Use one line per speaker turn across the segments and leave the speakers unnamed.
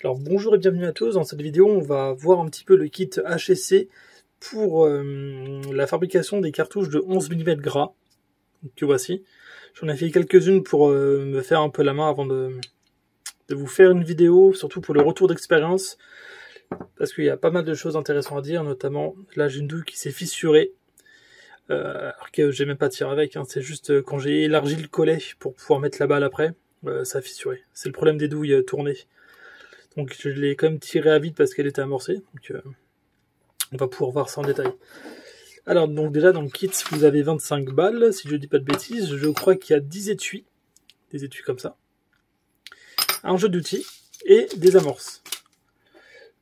Alors bonjour et bienvenue à tous, dans cette vidéo on va voir un petit peu le kit HSC pour la fabrication des cartouches de 11 mm gras, que voici. J'en ai fait quelques-unes pour me faire un peu la main avant de vous faire une vidéo, surtout pour le retour d'expérience, parce qu'il y a pas mal de choses intéressantes à dire, notamment là j'ai une douille qui s'est fissurée, alors que j'ai même pas tiré avec, hein, c'est juste quand j'ai élargi le collet pour pouvoir mettre la balle après, ça a fissuré. C'est le problème des douilles tournées. Donc je l'ai quand même tiré à vide parce qu'elle était amorcée. Donc on va pouvoir voir ça en détail. Alors donc déjà dans le kit vous avez 25 balles, si je dis pas de bêtises. Je crois qu'il y a 10 étuis. Des étuis comme ça. Un jeu d'outils et des amorces.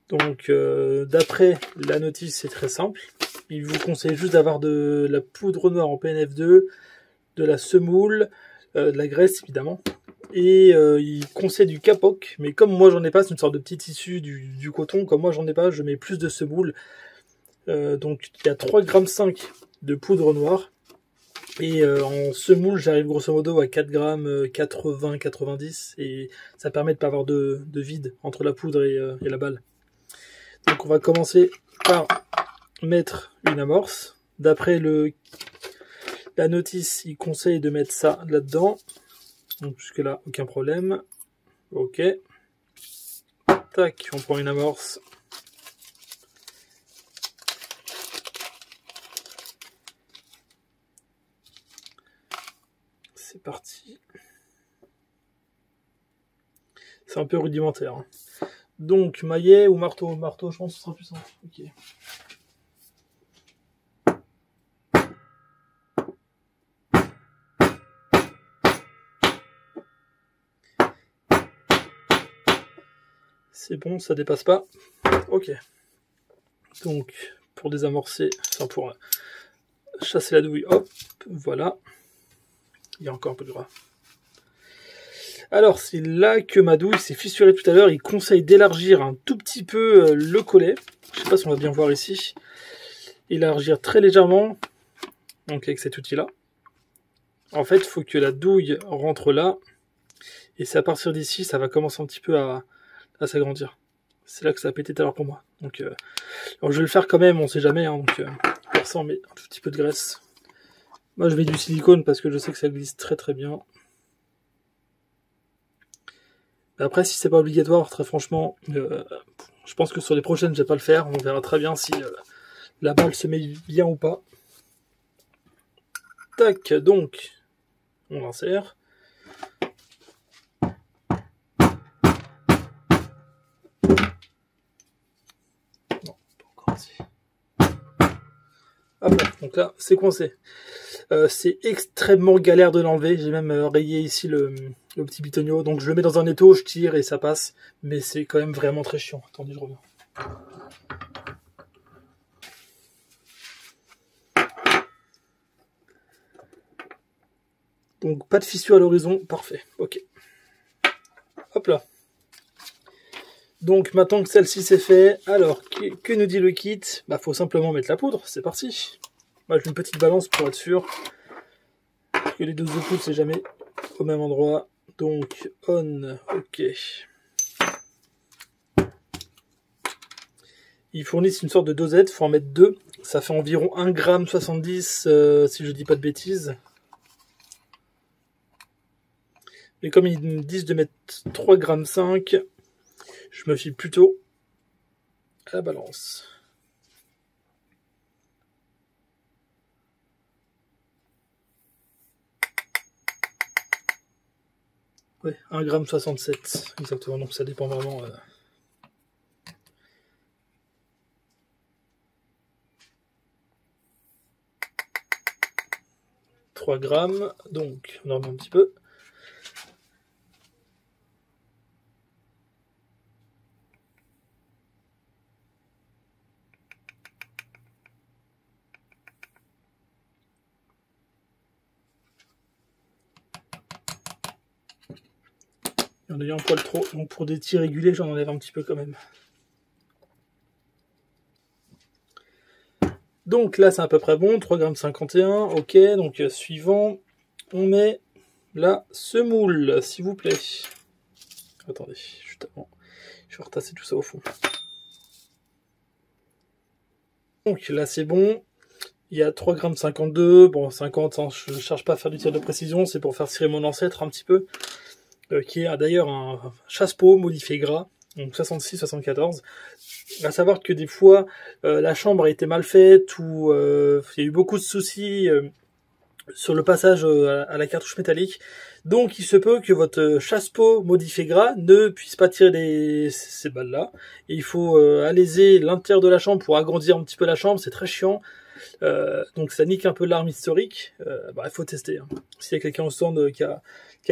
Donc d'après la notice c'est très simple. Il vous conseille juste d'avoir de la poudre noire en PNF2, de la semoule, de la graisse évidemment. Et il conseille du capoc, mais comme moi j'en ai pas, c'est une sorte de petit tissu du coton, comme moi j'en ai pas, je mets plus de semoule. Donc il y a 3,5 g de poudre noire, et en semoule j'arrive grosso modo à 4 grammes 80-90, et ça permet de pas avoir de vide entre la poudre et la balle. Donc on va commencer par mettre une amorce. D'après la notice, il conseille de mettre ça là-dedans. Donc jusque là, aucun problème. Ok. Tac, on prend une amorce. C'est parti. C'est un peu rudimentaire. Hein. Donc, maillet ou marteau? Marteau, je pense que ce sera plus simple. Ok. C'est bon, ça dépasse pas. Ok. Donc, pour désamorcer, enfin pour chasser la douille, hop, voilà. Il y a encore un peu de gras. Alors, c'est là que ma douille s'est fissurée tout à l'heure. Il conseille d'élargir un tout petit peu le collet. Je sais pas si on va bien voir ici. Élargir très légèrement. Donc, avec cet outil-là. En fait, il faut que la douille rentre là. Et c'est à partir d'ici, ça va commencer un petit peu à s'agrandir. C'est là que ça a pété tout à l'heure pour moi. Donc, alors je vais le faire quand même, on sait jamais. Hein, donc, pour ça, on met un tout petit peu de graisse. Moi, je mets du silicone parce que je sais que ça glisse très très bien. Après, si c'est pas obligatoire, très franchement, je pense que sur les prochaines, je vais pas le faire. On verra très bien si la balle se met bien ou pas. Tac, donc, on insère. Non, pas encore assez. Hop là, donc là, c'est coincé. C'est extrêmement galère de l'enlever. J'ai même rayé ici le petit bitonio. Donc je le mets dans un étau, je tire et ça passe. Mais c'est quand même vraiment très chiant. Attendez, je reviens. Donc pas de fissure à l'horizon, parfait. Ok. Hop là. Donc maintenant que celle-ci c'est fait, alors que nous dit le kit? Bah faut simplement mettre la poudre, c'est parti. Moi j'ai une petite balance pour être sûr que les doses de poudre c'est jamais au même endroit. Donc on, ok. Ils fournissent une sorte de dosette, faut en mettre 2. Ça fait environ 1,70 g si je dis pas de bêtises. Mais comme ils me disent de mettre 3,5 g, je me fie plutôt à la balance. Ouais, 1,67 g exactement, donc ça dépend vraiment. 3 grammes, donc on en remet un petit peu. Il y en a eu un poil trop, donc pour des tirs régulés, j'en enlève un petit peu quand même. Donc là, c'est à peu près bon, 3,51 g, ok, donc suivant, on met la semoule, s'il vous plaît. Attendez, juste avant, Je vais retasser tout ça au fond. Donc là c'est bon. Il y a 3,52 g. Bon, 50, hein, je ne cherche pas à faire du tir de précision, c'est pour faire cirer mon ancêtre un petit peu. Qui est d'ailleurs un chasse-peau modifié gras, donc 66-74. À savoir que des fois, la chambre a été mal faite, ou il y a eu beaucoup de soucis sur le passage à la cartouche métallique. Donc il se peut que votre chasse-peau modifié gras ne puisse pas tirer ces balles-là. Et il faut alléger l'intérieur de la chambre pour agrandir un petit peu la chambre, c'est très chiant. Donc ça nique un peu l'arme historique. Il faut tester. Hein. S'il y a quelqu'un au stand qui a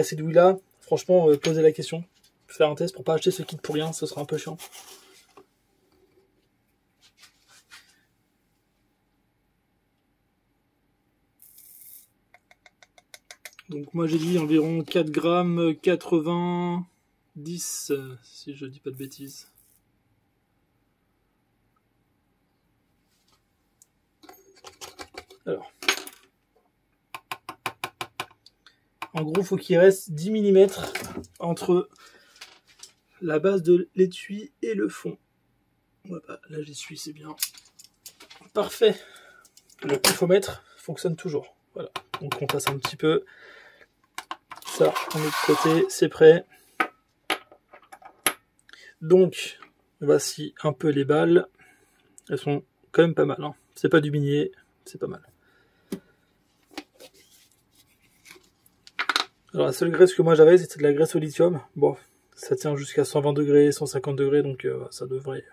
ces douilles-là, franchement, posez la question. Faire un test pour pas acheter ce kit pour rien, ce sera un peu chiant. Donc moi j'ai dit environ 4 grammes 90, si je dis pas de bêtises. Alors. En gros, faut qu'il reste 10 mm entre la base de l'étui et le fond. Voilà, là j'y suis, c'est bien. Parfait. Le pifomètre fonctionne toujours. Voilà. Donc on passe un petit peu. Ça, de l'autre côté, c'est prêt. Donc, voici un peu les balles. Elles sont quand même pas mal. Hein. C'est pas du minier, c'est pas mal. Alors la seule graisse que moi j'avais, c'était de la graisse au lithium. Bon, ça tient jusqu'à 120 degrés, 150 degrés, donc ça devrait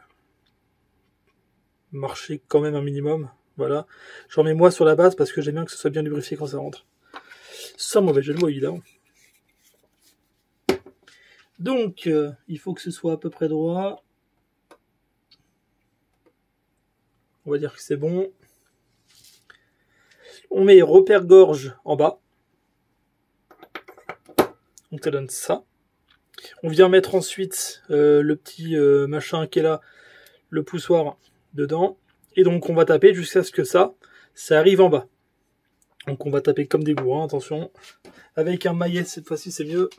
marcher quand même un minimum. Voilà. J'en mets moi sur la base parce que j'aime bien que ce soit bien lubrifié quand ça rentre. Sans mauvais jeu de mots, évidemment. Donc, il faut que ce soit à peu près droit. On va dire que c'est bon. On met repère-gorge en bas. Donc ça donne ça. On vient mettre ensuite le petit machin qui est là, le poussoir dedans. Et donc on va taper jusqu'à ce que ça arrive en bas. Donc on va taper comme des bourrins, attention. Avec un maillet, cette fois-ci c'est mieux.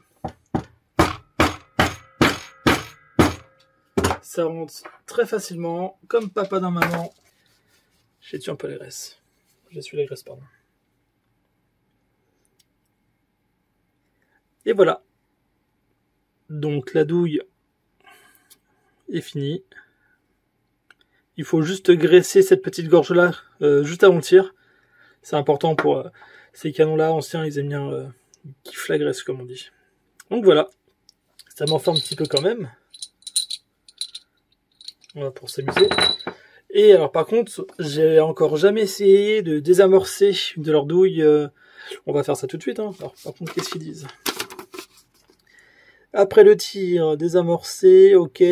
Ça rentre très facilement, comme papa d'un maman. J'ai tué un peu les graisses. J'essuie la graisse, pardon. Et voilà. Donc la douille est finie. Il faut juste graisser cette petite gorge là juste avant le tir. C'est important pour ces canons là anciens, ils aiment bien kiffent la graisse comme on dit. Donc voilà. Ça m'en fait un petit peu quand même. Voilà, pour s'amuser. Et alors par contre, j'ai encore jamais essayé de désamorcer une de leurs douilles. On va faire ça tout de suite. Hein. Alors par contre, qu'est-ce qu'ils disent? Après le tir, désamorcer, ok.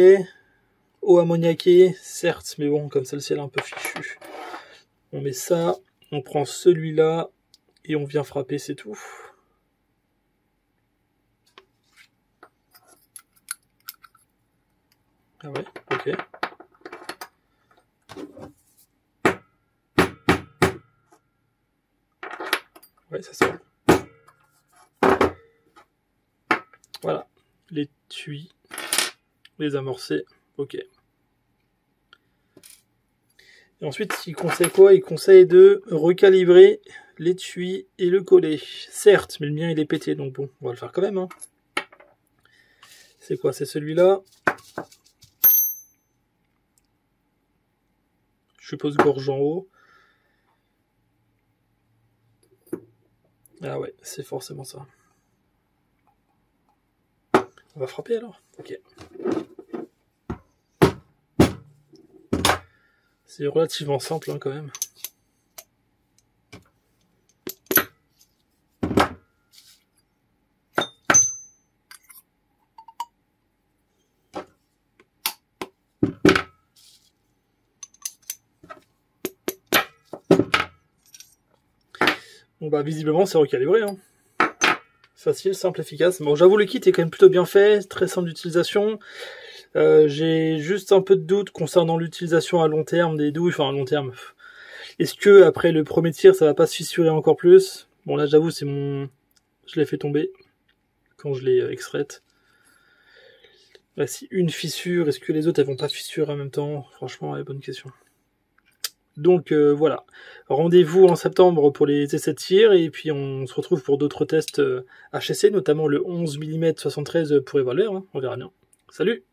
Eau ammoniaquée, certes, mais bon, comme celle-ci elle est un peu fichue. On met ça, on prend celui-là, et on vient frapper, c'est tout. Ah ouais, ok. Ouais, ça sort. Voilà, l'étui, les amorcer, ok. Et ensuite, il conseille quoi? Il conseille de recalibrer l'étui et le collet. Certes, mais le mien il est pété, donc bon, on va le faire quand même. Hein. C'est quoi? C'est celui-là. Je suppose gorge en haut. Ah ouais, c'est forcément ça. On va frapper alors? Ok. C'est relativement simple hein, quand même. Bon bah visiblement c'est recalibré. Hein. Facile, simple, efficace. Bon j'avoue le kit est quand même plutôt bien fait, très simple d'utilisation. J'ai juste un peu de doute concernant l'utilisation à long terme des douilles, enfin à long terme. Est-ce que après le premier tir ça va pas se fissurer encore plus? Bon là j'avoue c'est mon... Je l'ai fait tomber quand je l'ai extraite. Là, si une fissure, est-ce que les autres elles vont pas fissurer en même temps? Franchement, bonne question. Donc voilà, rendez-vous en septembre pour les essais de tir, et puis on se retrouve pour d'autres tests HSC, notamment le 11 mm 73 pour Evaluaire, hein. On verra bien. Salut!